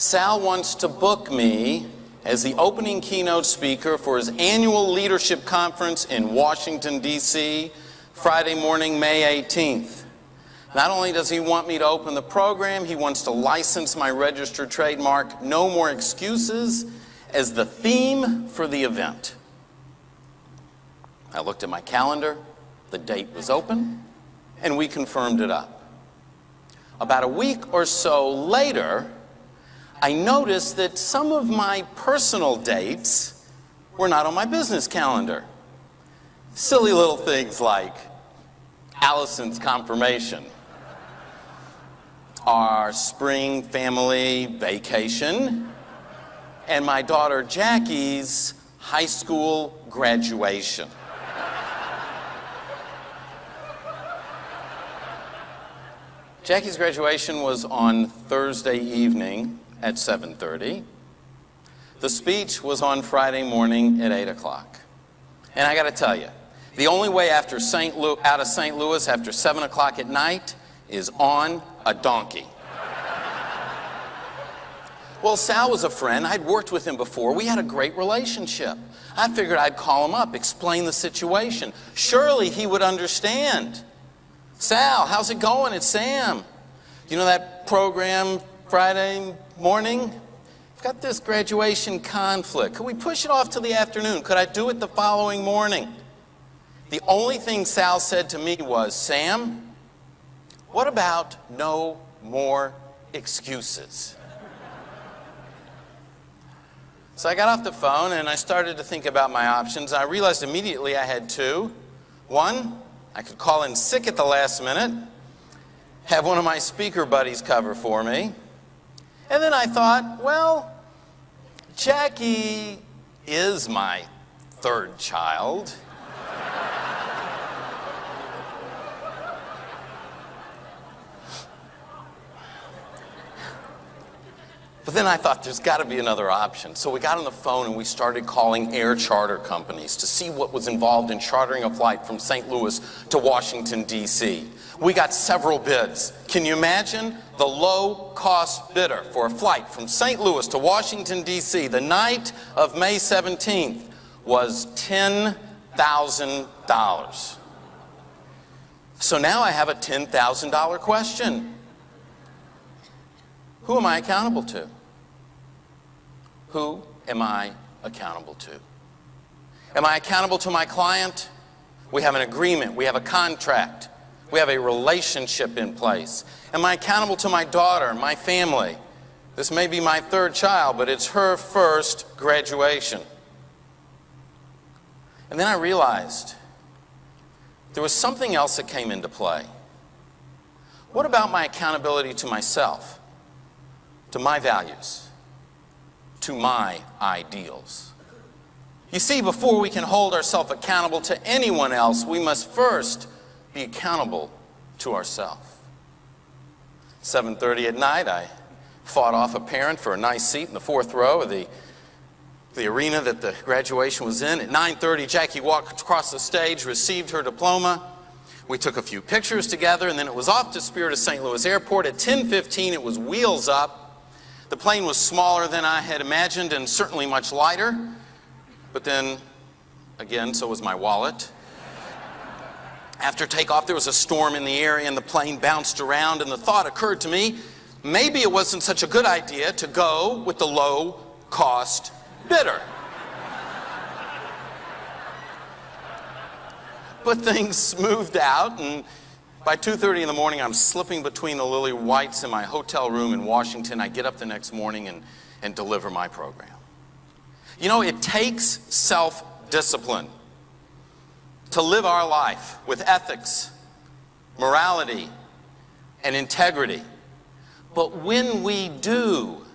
Sal wants to book me as the opening keynote speaker for his annual leadership conference in Washington, D.C., Friday morning, May 18th. Not only does he want me to open the program, he wants to license my registered trademark, No More Excuses, as the theme for the event. I looked at my calendar, the date was open, and we confirmed it up. About a week or so later, I noticed that some of my personal dates were not on my business calendar. Silly little things like Allison's confirmation, our spring family vacation, and my daughter Jackie's high school graduation. Jackie's graduation was on Thursday evening at 7:30. The speech was on Friday morning at 8 o'clock. And I got to tell you, the only way out of St. Louis after 7 o'clock at night is on a donkey. Well, Sal was a friend. I'd worked with him before. We had a great relationship. I figured I'd call him up, explain the situation. Surely he would understand. Sal, how's it going? It's Sam. You know that program Friday morning? I've got this graduation conflict. Could we push it off to the afternoon? Could I do it the following morning? The only thing Sal said to me was, Sam, what about no more excuses? So I got off the phone and I started to think about my options. I realized immediately I had two. One, I could call in sick at the last minute, have one of my speaker buddies cover for me. And then I thought, well, Jackie is my third child. But then I thought there's got to be another option. So we got on the phone and we started calling air charter companies to see what was involved in chartering a flight from St. Louis to Washington, D.C. We got several bids. Can you imagine? The low-cost bidder for a flight from St. Louis to Washington, D.C. the night of May 17th was $10,000. So now I have a $10,000 question. Who am I accountable to? Who am I accountable to? Am I accountable to my client? We have an agreement. We have a contract. We have a relationship in place. Am I accountable to my daughter, my family? This may be my third child, but it's her first graduation. And then I realized there was something else that came into play. What about my accountability to myself? To my values, to my ideals. You see, before we can hold ourselves accountable to anyone else, we must first be accountable to ourselves. 7:30 at night, I fought off a parent for a nice seat in the fourth row of the arena that the graduation was in. At 9:30, Jackie walked across the stage, received her diploma. We took a few pictures together, and then it was off to Spirit of St. Louis Airport. At 10:15, it was wheels up. The plane was smaller than I had imagined and certainly much lighter. But then, again, so was my wallet. After takeoff, there was a storm in the area and the plane bounced around, and the thought occurred to me, maybe it wasn't such a good idea to go with the low-cost bidder. But things smoothed out, and by 2:30 in the morning, I'm slipping between the lily whites in my hotel room in Washington. I get up the next morning and deliver my program. You know, it takes self-discipline to live our life with ethics, morality, and integrity. But when we do,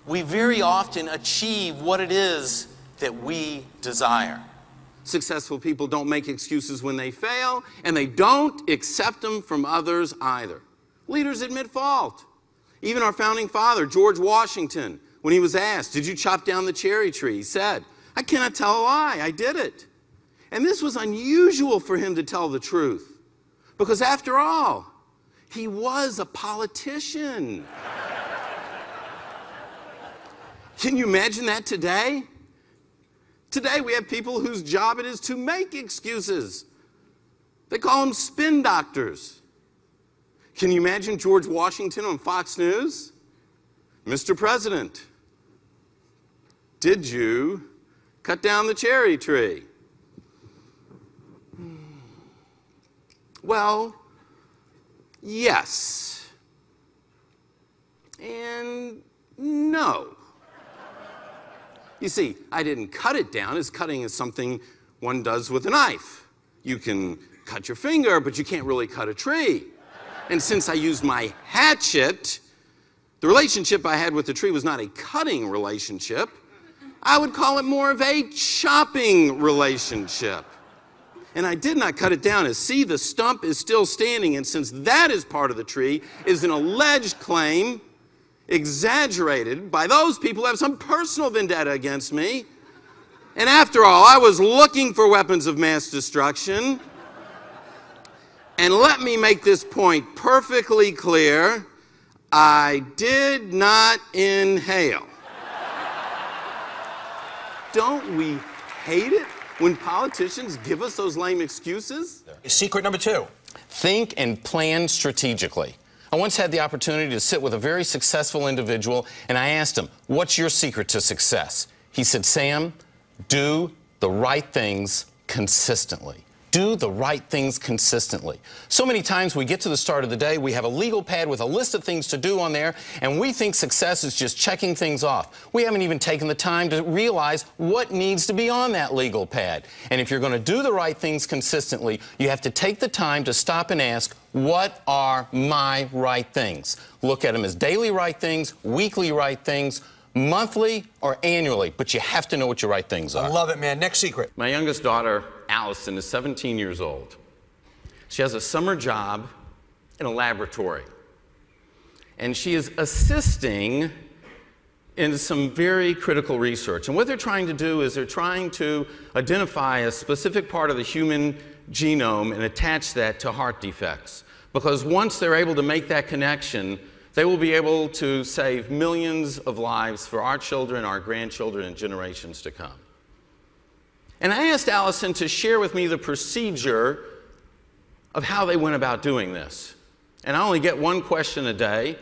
we very often achieve what it is that we desire. Successful people don't make excuses when they fail, and they don't accept them from others either. Leaders admit fault. Even our founding father, George Washington, when he was asked, did you chop down the cherry tree? He said, I cannot tell a lie, I did it. And this was unusual for him to tell the truth, because after all, he was a politician. Can you imagine that today? Today we have people whose job it is to make excuses. They call them spin doctors. Can you imagine George Washington on Fox News? Mr. President, did you cut down the cherry tree? Well, yes. And no. You see, I didn't cut it down, as cutting is something one does with a knife. You can cut your finger, but you can't really cut a tree. And since I used my hatchet, the relationship I had with the tree was not a cutting relationship. I would call it more of a chopping relationship. And I did not cut it down. As see, the stump is still standing, and since that is part of the tree, is an alleged claim exaggerated by those people who have some personal vendetta against me. And after all, I was looking for weapons of mass destruction. And let me make this point perfectly clear. I did not inhale. Don't we hate it when politicians give us those lame excuses? Secret number 2. Think and plan strategically. I once had the opportunity to sit with a very successful individual, and I asked him, "What's your secret to success?" He said, "Sam, do the right things consistently." Do the right things consistently. So many times we get to the start of the day, we have a legal pad with a list of things to do on there, and we think success is just checking things off. We haven't even taken the time to realize what needs to be on that legal pad. And if you're going to do the right things consistently, you have to take the time to stop and ask, what are my right things? Look at them as daily right things, weekly right things, monthly or annually, but you have to know what your right things are. I love it, man. Next secret. My youngest daughter, Allison, is 17 years old. She has a summer job in a laboratory, and she is assisting in some very critical research. And what they're trying to do is they're trying to identify a specific part of the human genome and attach that to heart defects. Because once they're able to make that connection, they will be able to save millions of lives for our children, our grandchildren, and generations to come. And I asked Allison to share with me the procedure of how they went about doing this. And I only get one question a day.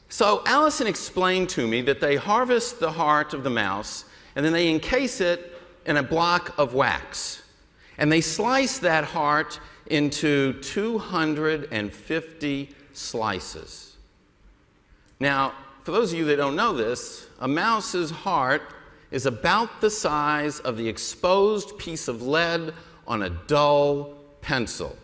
So Allison explained to me that they harvest the heart of the mouse, and then they encase it in a block of wax. And they slice that heart into 250 slices. Now, for those of you that don't know this, a mouse's heart is about the size of the exposed piece of lead on a dull pencil.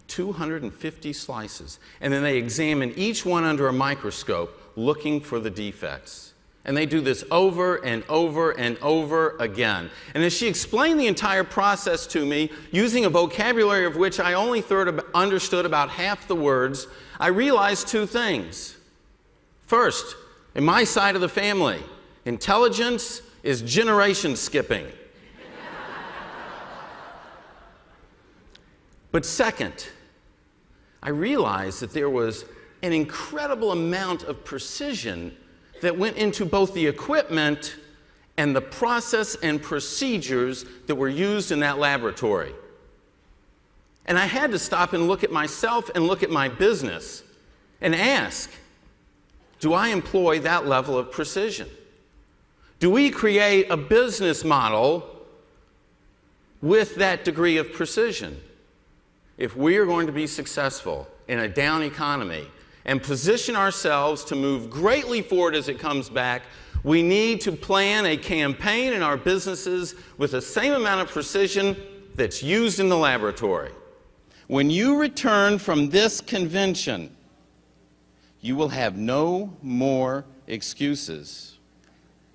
250 slices. And then they examine each one under a microscope, looking for the defects. And they do this over and over and over again. And as she explained the entire process to me, using a vocabulary of which I only understood about half the words, I realized two things. First, in my side of the family, intelligence is generation skipping. But second, I realized that there was an incredible amount of precision that went into both the equipment and the process and procedures that were used in that laboratory. And I had to stop and look at myself and look at my business and ask, do I employ that level of precision? Do we create a business model with that degree of precision? If we are going to be successful in a down economy and position ourselves to move greatly forward as it comes back, we need to plan a campaign in our businesses with the same amount of precision that's used in the laboratory. When you return from this convention, you will have no more excuses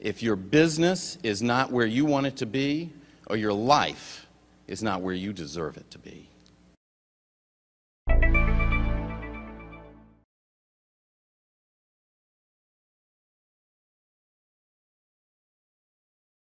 if your business is not where you want it to be or your life is not where you deserve it to be.